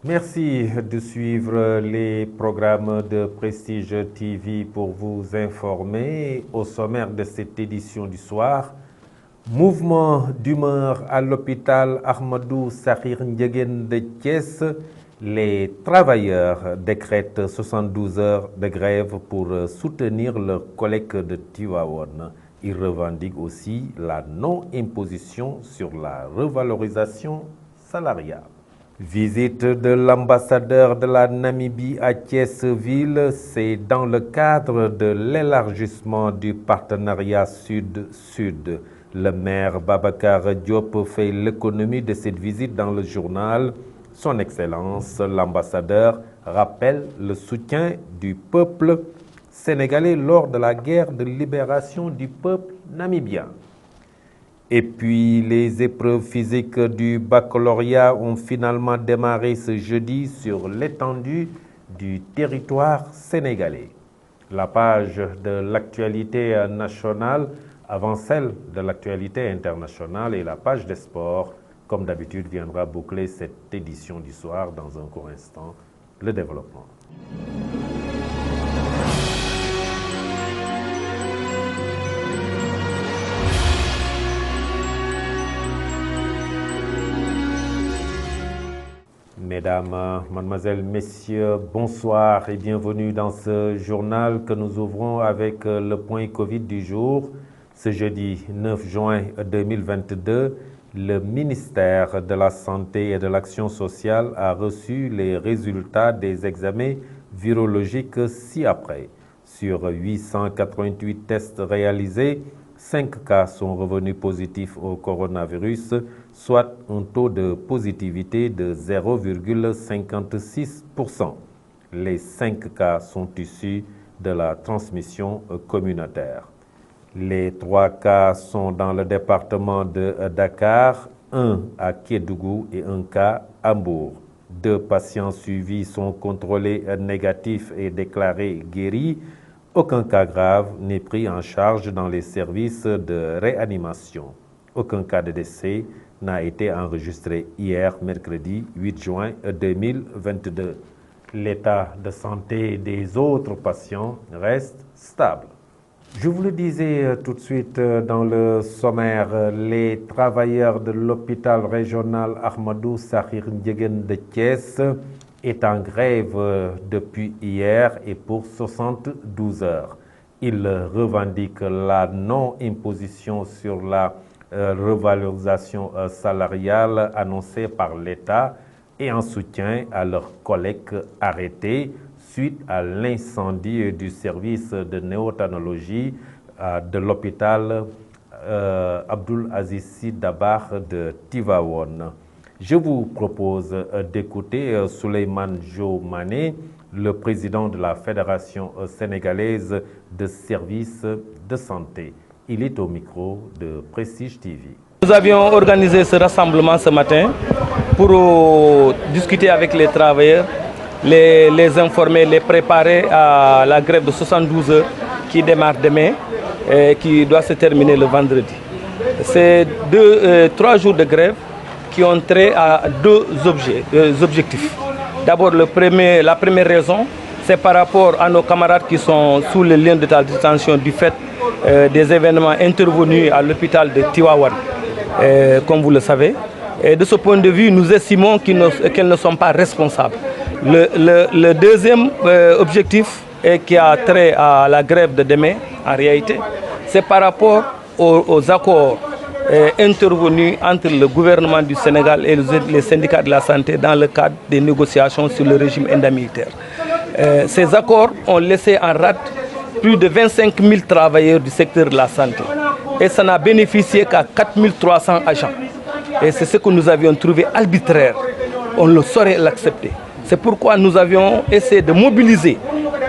Merci de suivre les programmes de Prestige TV pour vous informer. Au sommaire de cette édition du soir, mouvement d'humeur à l'hôpital Ahmadou Sakhir Ndiéguène de Thiès. Les travailleurs décrètent 72 heures de grève pour soutenir leurs collègues de Tivaouane. Ils revendiquent aussi la non-imposition sur la revalorisation salariale. Visite de l'ambassadeur de la Namibie à Thiès-Ville, c'est dans le cadre de l'élargissement du partenariat Sud-Sud. Le maire Babacar Diop fait l'économie de cette visite dans le journal. Son Excellence, l'ambassadeur, rappelle le soutien du peuple sénégalais lors de la guerre de libération du peuple namibien. Et puis, les épreuves physiques du baccalauréat ont finalement démarré ce jeudi sur l'étendue du territoire sénégalais. La page de l'actualité nationale avant celle de l'actualité internationale et la page des sports, comme d'habitude, viendra boucler cette édition du soir. Dans un court instant, le développement. Mesdames, Mademoiselles, Messieurs, bonsoir et bienvenue dans ce journal que nous ouvrons avec le point Covid du jour. Ce jeudi 9 juin 2022, le ministère de la Santé et de l'Action sociale a reçu les résultats des examens virologiques ci-après. Sur 888 tests réalisés, 5 cas sont revenus positifs au coronavirus, soit un taux de positivité de 0,56%. Les 5 cas sont issus de la transmission communautaire. Les 3 cas sont dans le département de Dakar, 1 à Kédougou et 1 cas à Mbour. 2 patients suivis sont contrôlés négatifs et déclarés guéris. Aucun cas grave n'est pris en charge dans les services de réanimation. Aucun cas de décès n'a été enregistré hier, mercredi 8 juin 2022. L'état de santé des autres patients reste stable. Je vous le disais tout de suite dans le sommaire, les travailleurs de l'hôpital régional Ahmadou Sakhir Ndiéguène de Thiès est en grève depuis hier et pour 72 heures. Ils revendiquent la non-imposition sur la revalorisation salariale annoncée par l'État et en soutien à leurs collègues arrêtés suite à l'incendie du service de néonatologie de l'hôpital Abdoul Aziz Sy Dabakh de Tivaouane. Je vous propose d'écouter Souleymane Jo Mané, le président de la Fédération sénégalaise de services de santé. Il est au micro de Prestige TV. Nous avions organisé ce rassemblement ce matin pour discuter avec les travailleurs, les informer, les préparer à la grève de 72 heures qui démarre demain et qui doit se terminer le vendredi. C'est 3 jours de grève qui ont trait à 2 objectifs. D'abord, la première raison, c'est par rapport à nos camarades qui sont sous le lien de détention du fait des événements intervenus à l'hôpital de Tivaouane, comme vous le savez. Et de ce point de vue, nous estimons qu'elles ne sont pas responsables. Le deuxième objectif qui a trait à la grève de demain, en réalité, c'est par rapport aux accords intervenus entre le gouvernement du Sénégal et les syndicats de la santé dans le cadre des négociations sur le régime indemnitaire. Ces accords ont laissé en rade plus de 25 000 travailleurs du secteur de la santé et ça n'a bénéficié qu'à 4 300 agents. Et c'est ce que nous avions trouvé arbitraire. On ne saurait l'accepter. C'est pourquoi nous avions essayé de mobiliser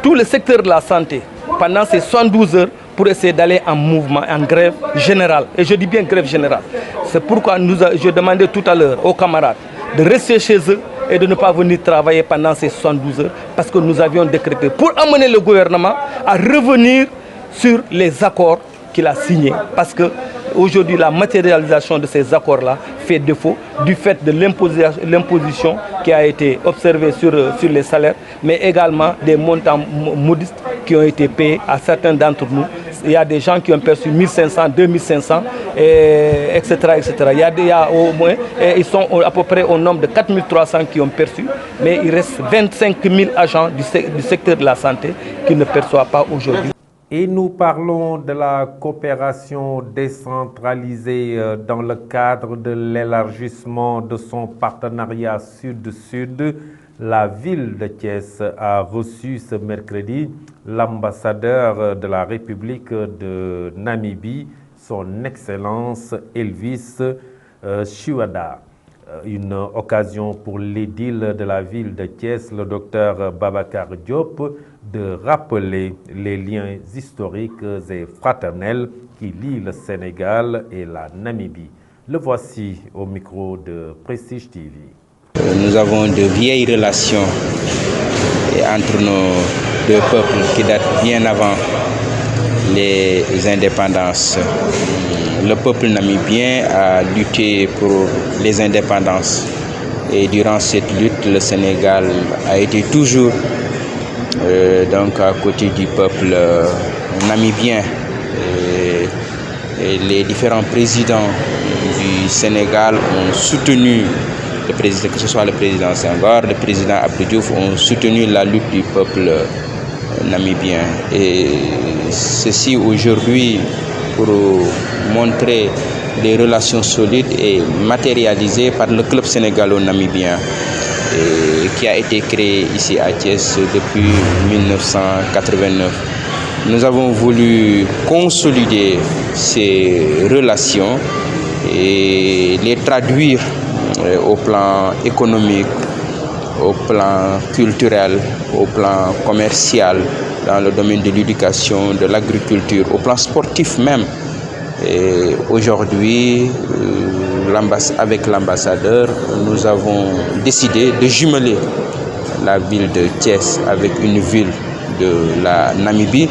tout le secteur de la santé pendant ces 72 heures pour essayer d'aller en mouvement, en grève générale. Et je dis bien grève générale. C'est pourquoi je demandais tout à l'heure aux camarades de rester chez eux et de ne pas venir travailler pendant ces 72 heures parce que nous avions décrété pour amener le gouvernement à revenir sur les accords qu'il a signés. Parce que aujourd'hui, la matérialisation de ces accords-là fait défaut du fait de l'imposition qui a été observée sur les salaires, mais également des montants modestes qui ont été payés à certains d'entre nous. Il y a des gens qui ont perçu 1500, 2500, etc., etc. Il y a au moins, ils sont à peu près au nombre de 4300 qui ont perçu, mais il reste 25 000 agents du secteur de la santé qui ne perçoivent pas aujourd'hui. Et nous parlons de la coopération décentralisée dans le cadre de l'élargissement de son partenariat Sud-Sud. La ville de Thiès a reçu ce mercredi l'ambassadeur de la République de Namibie, son Excellence Elvis Chiwada. Une occasion pour l'édile de la ville de Thiès, le docteur Babacar Diop, de rappeler les liens historiques et fraternels qui lient le Sénégal et la Namibie. Le voici au micro de Prestige TV. Nous avons de vieilles relations entre nos deux peuples qui datent bien avant les indépendances. Le peuple namibien a lutté pour les indépendances et durant cette lutte, le Sénégal a été toujours donc à côté du peuple namibien. Et les différents présidents du Sénégal ont soutenu le président, que ce soit le président Senghor, le président Abdou Diouf, ont soutenu la lutte du peuple namibien. Et ceci aujourd'hui pour montrer des relations solides et matérialisées par le club sénégalo-namibien qui a été créé ici à Thiès depuis 1989. Nous avons voulu consolider ces relations et les traduire au plan économique, au plan culturel, au plan commercial, dans le domaine de l'éducation, de l'agriculture, au plan sportif même. Et aujourd'hui, avec l'ambassadeur, nous avons décidé de jumeler la ville de Thiès avec une ville de la Namibie.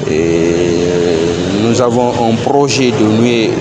Et nous avons un projet de nouer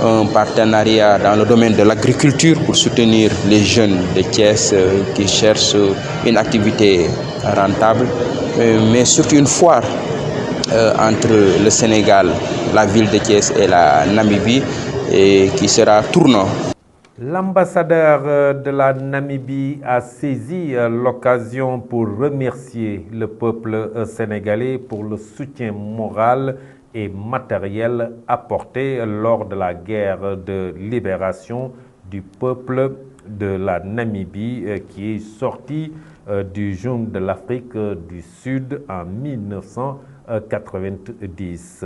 un partenariat dans le domaine de l'agriculture pour soutenir les jeunes de Thiès qui cherchent une activité rentable, mais surtout une foire entre le Sénégal, la ville de Thiès et la Namibie, et qui sera tournant. L'ambassadeur de la Namibie a saisi l'occasion pour remercier le peuple sénégalais pour le soutien moral et matériel apporté lors de la guerre de libération du peuple de la Namibie qui est sorti du joug de l'Afrique du Sud en 1990.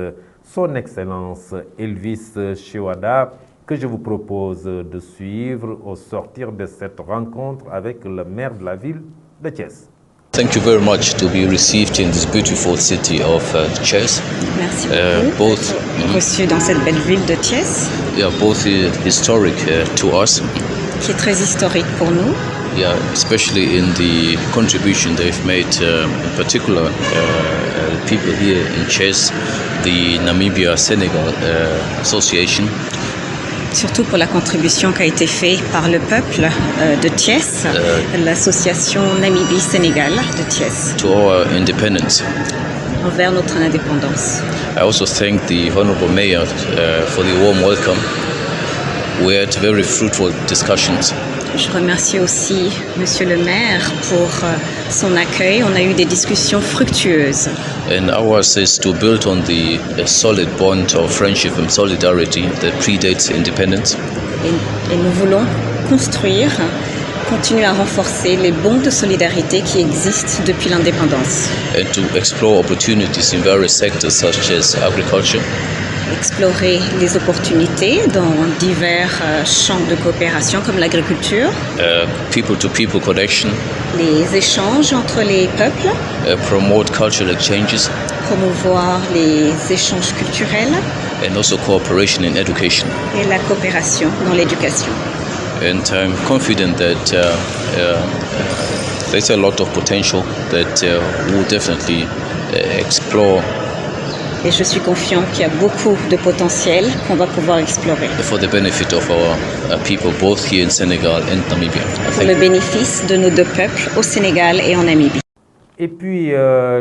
Son Excellence Elvis Chiwada, que je vous propose de suivre au sortir de cette rencontre avec le maire de la ville de Thiès. Thank you very much to be received in this beautiful city of Thiès. Merci beaucoup. Both reçu dans cette belle ville de Thiès. Yeah, both historic to us. Qui est très historique pour nous. Yeah, especially in the contribution they've made, in particular people here in Thiès, the Namibia-Sénégal Association. Surtout pour la contribution qui a été faite par le peuple de Thiès, l'association Namibie-Sénégal de Thiès. To our independence. Envers notre indépendance. I also thank the Honorable Mayor for the warm welcome. We had very fruitful discussions. Je remercie aussi Monsieur le maire pour son accueil. On a eu des discussions fructueuses. And ours is to build on the solid bond of friendship and solidarity that predates independence. Et nous voulons continuer à renforcer les bonds de solidarité qui existent depuis l'indépendance. And to explore opportunities in various sectors such as agriculture. Explorer les opportunités dans divers champs de coopération comme l'agriculture, people-to-people connection, les échanges entre les peuples, promote cultural exchanges, promouvoir les échanges culturels, and also cooperation in education. Et la coopération dans l'éducation. And I'm confident that there's a lot of potential that we'll definitely explore et je suis confiant qu'il y a beaucoup de potentiel qu'on va pouvoir explorer. For the benefit of our people, both here in Senegal and Namibia. Pour le bénéfice de nos deux peuples au Sénégal et en Namibie. Et puis,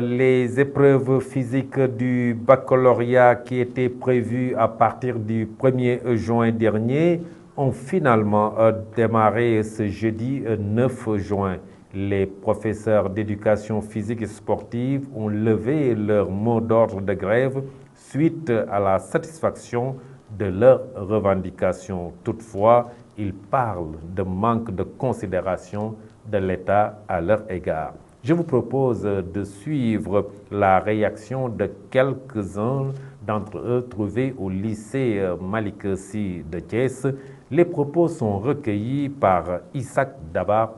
les épreuves physiques du baccalauréat qui étaient prévues à partir du 1er juin dernier ont finalement démarré ce jeudi 9 juin. Les professeurs d'éducation physique et sportive ont levé leur mot d'ordre de grève suite à la satisfaction de leurs revendications. Toutefois, ils parlent de manque de considération de l'État à leur égard. Je vous propose de suivre la réaction de quelques-uns d'entre eux trouvés au lycée Malick Sy de Thiès. Les propos sont recueillis par Isaac Dabar,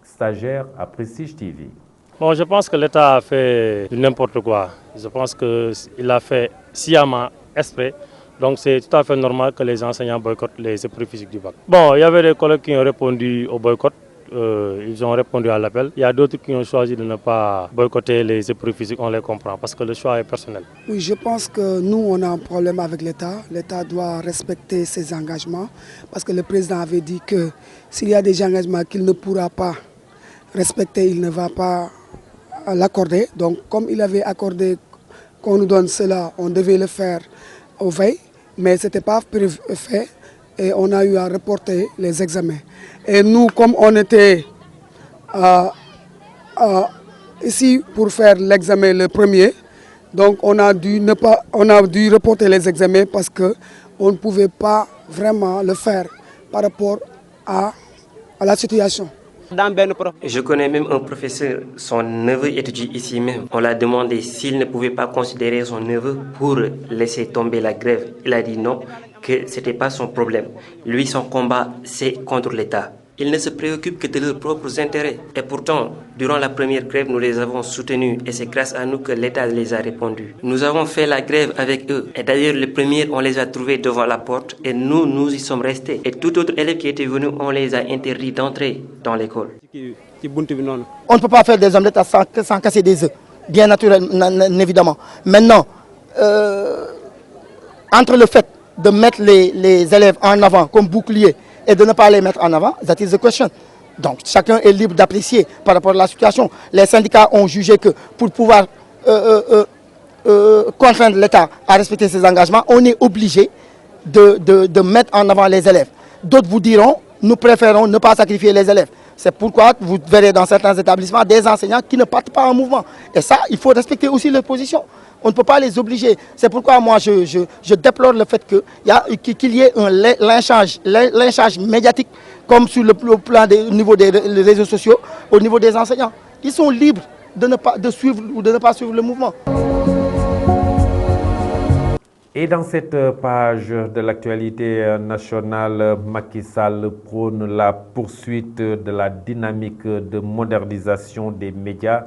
stagiaire à Prestige TV. Bon, je pense que l'État a fait n'importe quoi. Je pense qu'il a fait sciemment, exprès. Donc c'est tout à fait normal que les enseignants boycottent les épreuves physiques du bac. Bon, il y avait des collègues qui ont répondu au boycott. Ils ont répondu à l'appel. Il y a d'autres qui ont choisi de ne pas boycotter les épreuves physiques, on les comprend, parce que le choix est personnel. Oui, je pense que nous, on a un problème avec l'État. L'État doit respecter ses engagements, parce que le président avait dit que s'il y a des engagements qu'il ne pourra pas respecter, il ne va pas l'accorder. Donc, comme il avait accordé qu'on nous donne cela, on devait le faire au veille, mais ce n'était pas fait. Et on a eu à reporter les examens. Et nous, comme on était ici pour faire l'examen le premier, donc on a dû reporter les examens parce qu'on ne pouvait pas vraiment le faire par rapport à la situation. Je connais même un professeur, son neveu étudie ici même. On l'a demandé s'il ne pouvait pas considérer son neveu pour laisser tomber la grève. Il a dit non, que ce n'était pas son problème. Lui, son combat, c'est contre l'État. Ils ne se préoccupent que de leurs propres intérêts. Et pourtant, durant la première grève, nous les avons soutenus et c'est grâce à nous que l'État les a répondus. Nous avons fait la grève avec eux. Et d'ailleurs, les premiers, on les a trouvés devant la porte et nous y sommes restés. Et tout autre élève qui était venu, on les a interdits d'entrer dans l'école. On ne peut pas faire des omelettes sans casser des œufs, bien naturellement, évidemment. Maintenant, entre le fait de mettre les élèves en avant comme bouclier et de ne pas les mettre en avant, that is the question. Donc chacun est libre d'apprécier par rapport à la situation. Les syndicats ont jugé que pour pouvoir contraindre l'État à respecter ses engagements, on est obligé de mettre en avant les élèves. D'autres vous diront, nous préférons ne pas sacrifier les élèves. C'est pourquoi vous verrez dans certains établissements des enseignants qui ne partent pas en mouvement. Et ça, il faut respecter aussi leur position. On ne peut pas les obliger. C'est pourquoi moi, je déplore le fait qu'il y ait un lynchage médiatique, comme sur le plan au niveau des réseaux sociaux, au niveau des enseignants. Ils sont libres de suivre ou de ne pas suivre le mouvement. Et dans cette page de l'actualité nationale, Macky Sall prône la poursuite de la dynamique de modernisation des médias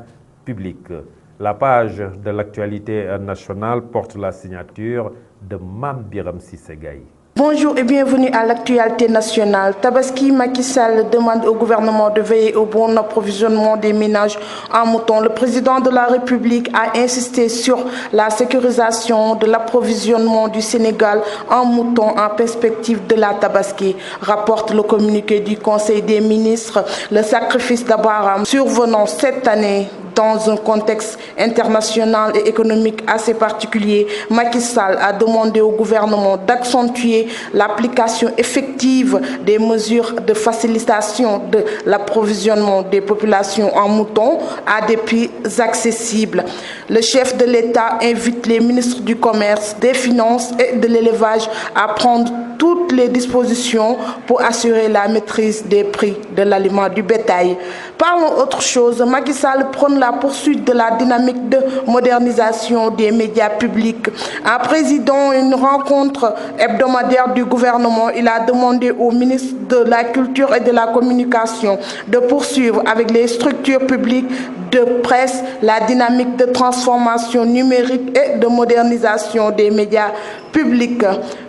publics. La page de l'actualité nationale porte la signature de Mame Biram Cissé Gaye. Bonjour et bienvenue à l'actualité nationale. Tabaski, Macky Sall demande au gouvernement de veiller au bon approvisionnement des ménages en moutons. Le président de la République a insisté sur la sécurisation de l'approvisionnement du Sénégal en moutons en perspective de la Tabaski, rapporte le communiqué du Conseil des ministres. Le sacrifice d'Abraham survenant cette année dans un contexte international et économique assez particulier, Macky Sall a demandé au gouvernement d'accentuer l'application effective des mesures de facilitation de l'approvisionnement des populations en moutons à des prix accessibles. Le chef de l'État invite les ministres du Commerce, des Finances et de l'Élevage à prendre toutes les dispositions pour assurer la maîtrise des prix de l'aliment du bétail. Parlons autre chose. Macky Sall prône la poursuite de la dynamique de modernisation des médias publics. En présidant une rencontre hebdomadaire du gouvernement, il a demandé au ministre de la Culture et de la Communication de poursuivre avec les structures publiques de presse la dynamique de transformation numérique et de modernisation des médias publics.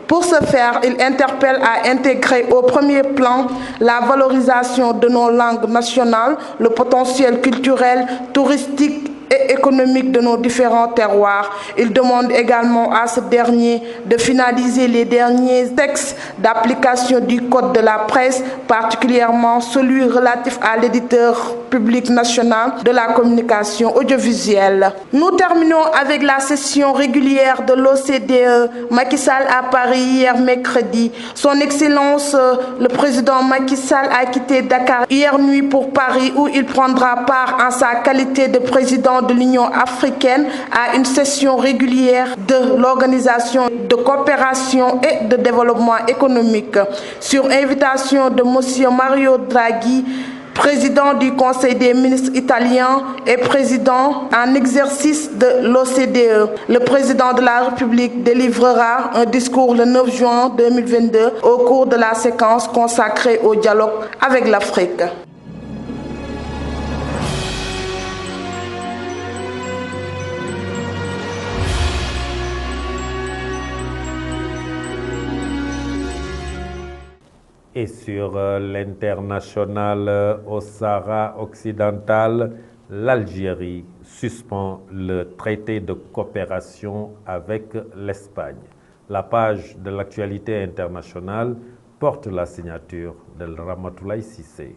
Pour ce faire, il interpelle à intégrer au premier plan la valorisation de nos langues nationales, le potentiel culturel, touristique et économique de nos différents terroirs. Il demande également à ce dernier de finaliser les derniers textes d'application du Code de la presse, particulièrement celui relatif à l'éditeur public national de la communication audiovisuelle. Nous terminons avec la session régulière de l'OCDE. Macky Sall à Paris hier mercredi. Son Excellence, le président Macky Sall a quitté Dakar hier nuit pour Paris où il prendra part en sa qualité de président de l'Union africaine à une session régulière de l'Organisation de coopération et de développement économique. Sur invitation de M. Mario Draghi, président du Conseil des ministres italien et président en exercice de l'OCDE. Le président de la République délivrera un discours le 9 juin 2022 au cours de la séquence consacrée au dialogue avec l'Afrique. Et sur l'international au Sahara occidental, l'Algérie suspend le traité de coopération avec l'Espagne. La page de l'actualité internationale porte la signature de Ramatoulaye Cissé.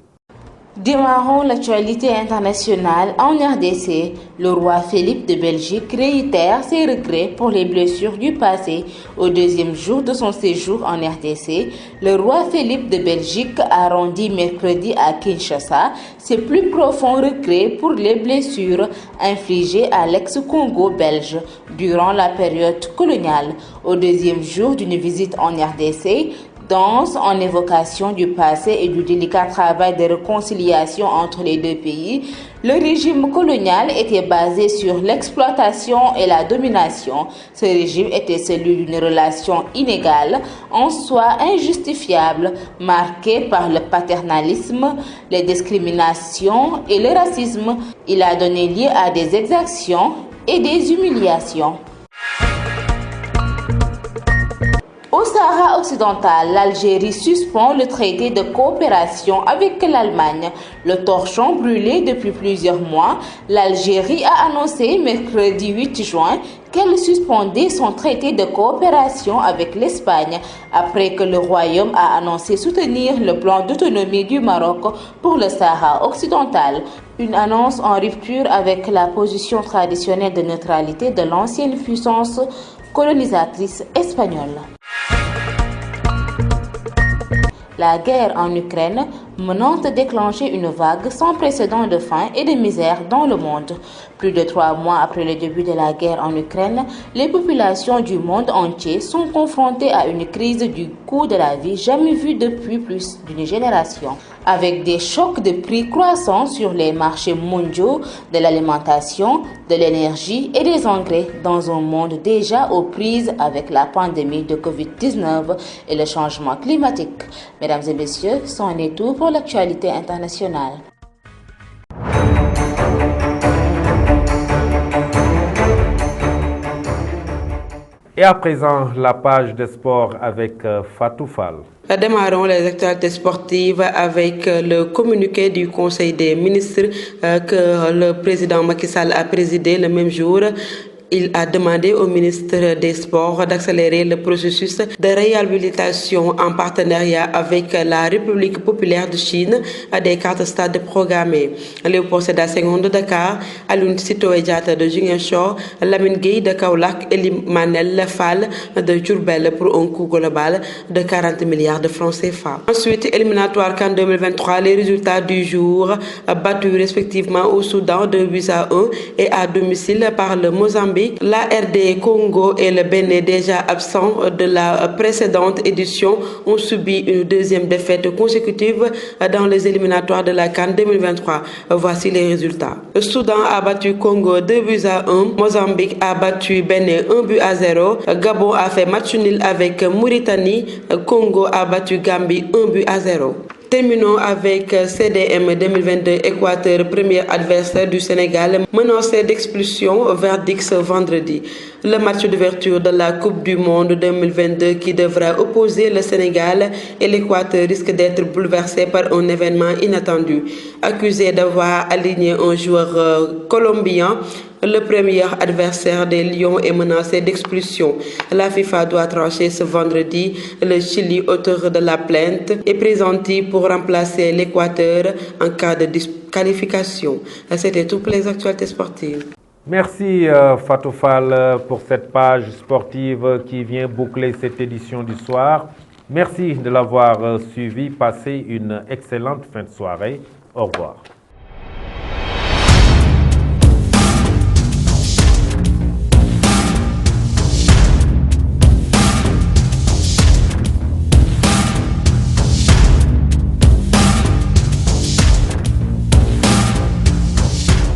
Démarrons l'actualité internationale en RDC. Le roi Philippe de Belgique réitère ses regrets pour les blessures du passé. Au deuxième jour de son séjour en RDC, le roi Philippe de Belgique a rendu mercredi à Kinshasa ses plus profonds regrets pour les blessures infligées à l'ex-Congo belge durant la période coloniale. Au deuxième jour d'une visite en RDC, danse en évocation du passé et du délicat travail de réconciliation entre les deux pays, le régime colonial était basé sur l'exploitation et la domination. Ce régime était celui d'une relation inégale, en soi injustifiable, marquée par le paternalisme, les discriminations et le racisme. Il a donné lieu à des exactions et des humiliations. Au Sahara occidental, l'Algérie suspend le traité de coopération avec l'Allemagne. Le torchon brûlé depuis plusieurs mois, l'Algérie a annoncé mercredi 8 juin qu'elle suspendait son traité de coopération avec l'Espagne après que le Royaume a annoncé soutenir le plan d'autonomie du Maroc pour le Sahara occidental. Une annonce en rupture avec la position traditionnelle de neutralité de l'ancienne puissance colonisatrice espagnole. La guerre en Ukraine menant à déclencher une vague sans précédent de faim et de misère dans le monde. Plus de 3 mois après le début de la guerre en Ukraine, les populations du monde entier sont confrontées à une crise du coût de la vie jamais vue depuis plus d'une génération. Avec des chocs de prix croissants sur les marchés mondiaux de l'alimentation, de l'énergie et des engrais dans un monde déjà aux prises avec la pandémie de Covid-19 et le changement climatique. Mesdames et messieurs, c'en est tout pour l'actualité internationale. Et à présent, la page de sport avec Fatou Fall. Démarrons les actualités sportives avec le communiqué du Conseil des ministres que le président Macky Sall a présidé le même jour. Il a demandé au ministre des Sports d'accélérer le processus de réhabilitation en partenariat avec la République populaire de Chine des 4 stades programmés. Léopold Sédar Senghor de Dakar, Aline Sitoé Diatta de Ziguinchor, Lamine Gueye de Kaolack et Manel Fall de Diourbel pour un coût global de 40 milliards de francs CFA. Ensuite, éliminatoire CAN 2023, les résultats du jour battus respectivement au Soudan de 8-1 et à domicile par le Mozambique. La RD Congo et le Bénin, déjà absents de la précédente édition, ont subi une deuxième défaite consécutive dans les éliminatoires de la CAN 2023. Voici les résultats. Le Soudan a battu Congo 2-1. Mozambique a battu Bénin 1-0. Gabon a fait match nul avec Mauritanie. Congo a battu Gambie 1-0. Terminons avec CDM 2022 Équateur, premier adversaire du Sénégal, menacé d'expulsion, verdict ce vendredi. Le match d'ouverture de la Coupe du Monde 2022 qui devra opposer le Sénégal et l'Équateur risque d'être bouleversé par un événement inattendu. Accusé d'avoir aligné un joueur colombien, le premier adversaire des Lions est menacé d'expulsion. La FIFA doit trancher ce vendredi. Le Chili, auteur de la plainte, est pressenti pour remplacer l'Équateur en cas de disqualification. C'était tout pour les actualités sportives. Merci Fatou Fall pour cette page sportive qui vient boucler cette édition du soir. Merci de l'avoir suivi. Passez une excellente fin de soirée. Au revoir.